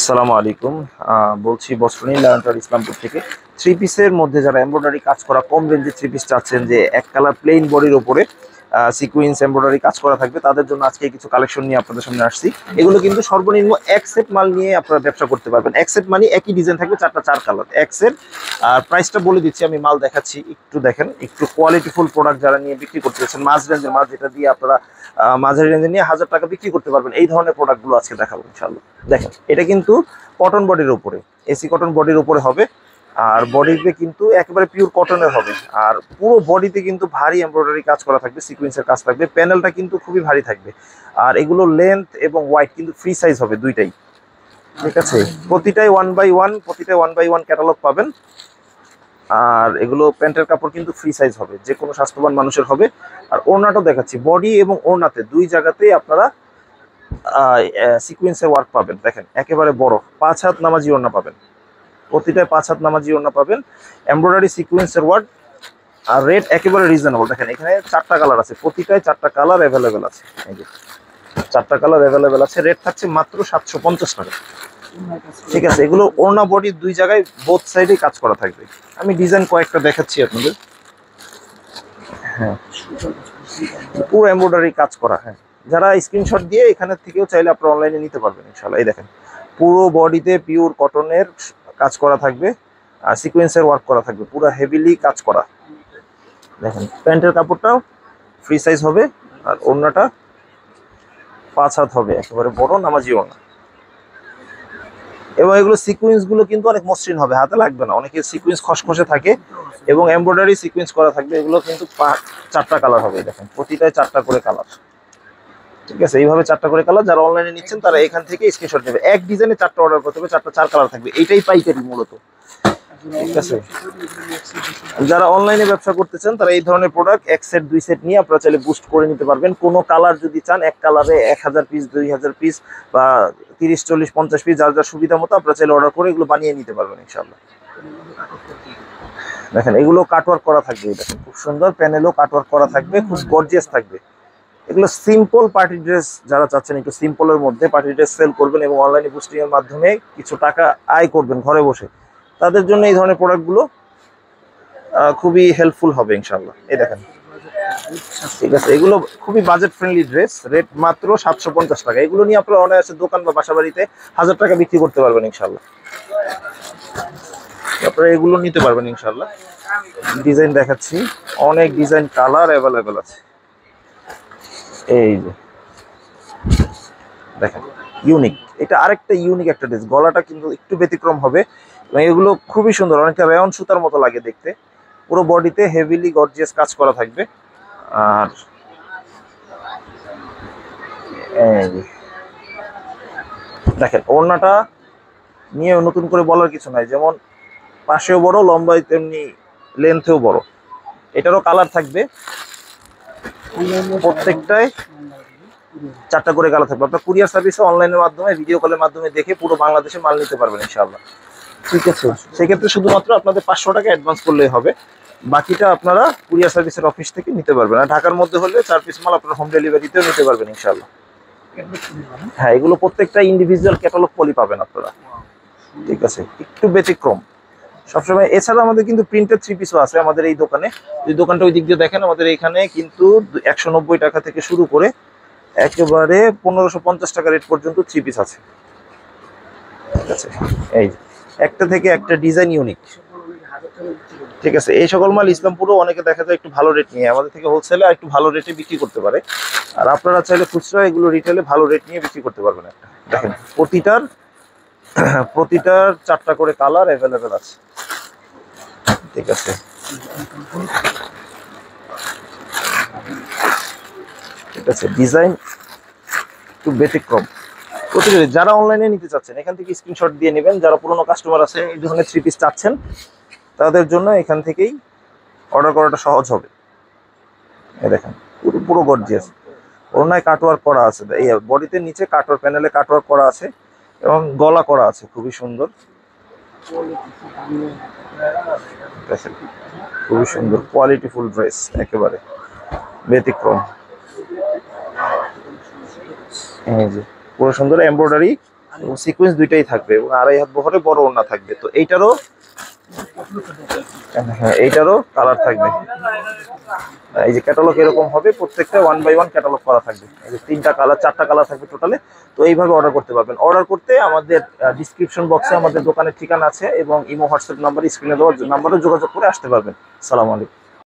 আসসালামু আলাইকুম। বলছি বস্ত্রনী লায়ন্টার ইসলামপুর থেকে। থ্রি পিসের মধ্যে যারা এমব্রয়ডারি কাজ করা কম রেঞ্জে থ্রি পিস চাচ্ছেন, যে এক কালার প্লেন বডির ওপরে সিকুয়েন্স এমব্রয়ডারি কাজ করা থাকবে, তাদের জন্য আজকে কিছু কালেকশন নিয়ে আপনাদের সামনে আসছি। এগুলো কিন্তু সর্বনিম্ন এক সেট মাল নিয়ে আপনারা ব্যবসা করতে পারবেন। এক সেট মানে একই ডিজাইন থাকবে, চার কালার এক সেট। আর প্রাইসটা বলে দিচ্ছি, আমি মাল দেখাচ্ছি, একটু দেখেন। একটু কোয়ালিটিফুল প্রোডাক্ট যারা নিয়ে বিক্রি করতে চাচ্ছেন, মাঝ রেঞ্জের মাল, যেটা দিয়ে আপনারা মাঝারি রেঞ্জে নিয়ে 1000 টাকা বিক্রি করতে পারবেন, এই ধরনের প্রোডাক্টগুলো আজকে দেখাবো ইনশাআল্লাহ। দেখেন, এটা কিন্তু কটন বডির উপরে, এসি কটন বডির উপরে হবে। আর বডিতে কিন্তু একেবারে পিওর কটনের হবে। আর পুরো বডিতে কিন্তু ভারী এমব্রয়ডারি কাজ করা থাকবে, সিকোয়েন্সের কাজ থাকবে, প্যানেলটা কিন্তু খুবই ভারী থাকবে। আর এগুলো লেন্থ এবং ওয়াইড কিন্তু ফ্রি সাইজ হবে দুইটাই, ঠিক আছে। প্রতিটাই 1x1, প্রতিটাই 1x1 ক্যাটালগ পাবেন। আর এগুলো প্যান্টের কাপড় কিন্তু ফ্রি সাইজ হবে, যে কোনো স্বাস্থ্যবান মানুষের হবে। আর ওড়নাটাও দেখাচ্ছি, বডি এবং ওড়নাতে দুই জায়গাতেই আপনারা সিকোয়েন্সের ওয়ার্ক পাবেন। দেখেন, একেবারে বড় 5 হাত নামাজি ওড়না পাবেন, প্রতিটায় 5 হাত নামাজি ওড়না পাবেন, এমব্রয়ডারি সিকোয়েন্সের ওয়ার্ক। আর রেট একেবারে রিজনেবল। দেখেন, এখানে 4টা কালার আছে, প্রতিটায় 4টা কালার অ্যাভেলেবেল আছে। এই যে 4টা কালার অ্যাভেলেবেল আছে। রেট থাকছে মাত্র 750 টাকা, ঠিক আছে। এগুলো ওড়না বডি দুই জায়গায় বোথ সাইডে কাজ করা থাকবে। আমি ডিজাইন কয়েকটা দেখাচ্ছি আপনাদের। হ্যাঁ, পুরো এমব্রয়ডারি কাজ করা। হ্যাঁ, যারা স্ক্রিনশট দিয়ে এখানে থেকেও চাইলে আপনারা অনলাইনে নিতে পারবেন ইনশাআল্লাহ। এই দেখেন, পুরো বডিতে পিওর কটনের কাজ করা থাকবে, আর সিকোয়েন্সের ওয়ার্ক করা থাকবে, পুরো হেভিলি কাজ করা। দেখেন, প্যান্টের কাপড়টাও ফ্রি সাইজ হবে, আর ওড়নাটা 5 হাত হবে, একেবারে বড় নামাজি ওড়না। এবং এগুলো সিকোয়েন্স গুলো কিন্তু অনেক মসৃণ হবে, হাতে লাগবে না। অনেকে সিকোয়েন্স খসখসে থাকে, এবং এমব্রয়ডারি সিকোয়েন্স করা থাকবে। এগুলো কিন্তু 4টা কালার হবে। দেখেন, প্রতিটায় 4টা করে কালার, ঠিক আছে। এইভাবে 4টা করে কালার। যারা অনলাইনে নিচ্ছেন তারা এখান থেকে স্ক্রিনশট নেবে। এক ডিজাইনে 4টা অর্ডার করতে হবে, 4 কালার থাকবে। এইটাই পাইকারি মূলত, ঠিক আছে। যারা অনলাইনে ব্যবসা করতে চান তারা এই ধরনের প্রোডাক্ট এক সেট দুই সেট নিয়ে আপনারা চাইলে বুস্ট করে নিতে পারবেন। কোনো কালার যদি চান, এক কালারে 1000 পিস, 2000 পিস, বা 30, 40, 50 পিস, যার যার সুবিধা মতো আপনারা চাইলে অর্ডার করে এগুলো বানিয়ে নিতে পারবেন ইনশাআল্লাহ। দেখেন, এগুলো কাটওয়ার্ক করা থাকবে। দেখেন, খুব সুন্দর প্যানেলও কাটওয়ার্ক করা থাকবে, খুব গর্জিয়াস থাকবে। এগুলো সিম্পল পার্টি ড্রেস, যারা চাচ্ছেন একটু সিম্পলের মধ্যে পার্টি ড্রেস সেল করবেন এবং অনলাইনে বুস্টিং এর মাধ্যমে কিছু টাকা আয় করবেন ঘরে বসে, তাদের জন্য এই ধরনের প্রোডাক্টগুলো খুবই হেল্পফুল হবে ইনশাআল্লাহ। এই দেখেন, ঠিক আছে। এগুলো খুবই বাজেট ফ্রেন্ডলি ড্রেস, রেট মাত্র 750 টাকা। এগুলো নিয়ে আপনারা অনায়াসে দোকান বা বাসা বাড়িতে 1000 টাকা বিক্রি করতে পারবেন ইনশাআল্লাহ। আপনারা এগুলো নিতে পারবেন ইনশাআল্লাহ। ডিজাইন দেখাচ্ছি, অনেক ডিজাইন কালার অ্যাভেলেবেল আছে। এই যে দেখেন, ইউনিক, এটা আরেকটা ইউনিক একটা ড্রেস। গলাটা কিন্তু একটু ব্যতিক্রম হবে, এবং এগুলো খুবই সুন্দর, অনেকটা রেয়ন সুতার মতো লাগে দেখতে। পুরো বডিতে হেভিলি গর্জিয়াস কাজ করা থাকবে। আর দেখেন, ওড়নাটা নিয়ে নতুন করে বলার কিছু নাই, যেমন পাশেও বড়, লম্বায় তেমনি লেন্থেও বড়। এটারও কালার থাকবে, প্রত্যেকটাই 4টা করে কালার থাকবে। আপনার কুরিয়ার সার্ভিসে অনলাইনের মাধ্যমে, ভিডিও কলের মাধ্যমে দেখে পুরো বাংলাদেশে মাল নিতে পারবেন ইনশাআল্লাহ, ঠিক আছে। সেক্ষেত্রে শুধুমাত্র আপনাদের 500 টাকা অ্যাডভান্স করলেই হবে, বাকিটা আপনারা কুরিয়ার সার্ভিসের অফিস থেকে নিতে পারবেন। আর ঢাকার মধ্যে হলে 4 পিস মাল আপনারা হোম ডেলিভারিতেও নিতে পারবেন ইনশাআল্লাহ। হ্যাঁ, এগুলো প্রত্যেকটা ইন্ডিভিজুয়াল ক্যাটালগ পলি পাবেন আপনারা, ঠিক আছে। একটু ব্যতিক্রম সবসময়। এছাড়া আমাদের কিন্তু প্রিন্টেড থ্রি পিসও আছে আমাদের এই দোকানে। যদি দোকানটা ওই দিক দিয়ে দেখেন, আমাদের এখানে কিন্তু 190 টাকা থেকে শুরু করে একেবারে 1550 টাকা রেট পর্যন্ত থ্রি পিস আছে, ঠিক আছে। এই একটা থেকে একটা ডিজাইন ইউনিক, ঠিক আছে। এই সকল মাল ইসলামপুরও অনেকে দেখা যায় একটু ভালো রেট নিয়ে আমাদের থেকে হোলসেলে একটু ভালো রেটে বিক্রি করতে পারে। আর আপনারা চাইলে খুচরা এগুলো রিটেলে ভালো রেট নিয়ে বিক্রি করতে পারবেন। একটা দেখেন, প্রতিটার 4টা করে কালার অ্যাভেলেবেল আছে, ঠিক আছে। ঠিক আছে, ডিজাইন একটু ব্যতিক্রম। প্রতিটা যারা অনলাইনে নিতে চাচ্ছেন এখান থেকে স্ক্রিনশট দিয়ে নেবেন। যারা পুরোনো কাস্টমার আছে, এই ধরনের থ্রি পিস চাচ্ছেন, তাদের জন্য এখান থেকেই অর্ডার করাটা সহজ হবে। এই দেখেন, পুরো গর্জিয়াস, ওড়নায় কাটওয়ার্ক করা আছে, এই বডিতে নিচে কাটওয়ার্ক, প্যানেলে কাটওয়ার্ক করা আছে, এবং গলা করা আছে, খুবই সুন্দর, খুবই সুন্দর কোয়ালিটিফুল ড্রেস, একেবারে ব্যতিক্রম। এই যে পুরো সুন্দর এমব্রয়ডারি এবং সিকোয়েন্স দুইটাই থাকবে এবং 2.5 হাত বহরে বড় ওড়না থাকবে। তো এইটারও, হ্যাঁ এইটারও কালার থাকবে। এই যে ক্যাটালগ এরকম হবে, প্রত্যেকটা 1 বাই 1 ক্যাটালগ করা থাকবে। এই যে 3টা কালার 4টা কালার থাকবে টোটালে। তো এইভাবে অর্ডার করতে পারবেন। অর্ডার করতে আমাদের ডিসক্রিপশন বক্সে আমাদের দোকানের ঠিকানা আছে এবং ইমো হোয়াটসঅ্যাপ নাম্বার, স্ক্রিনে দেওয়া নাম্বারে যোগাযোগ করে আসতে পারবেন। সালাম আলাইকুম।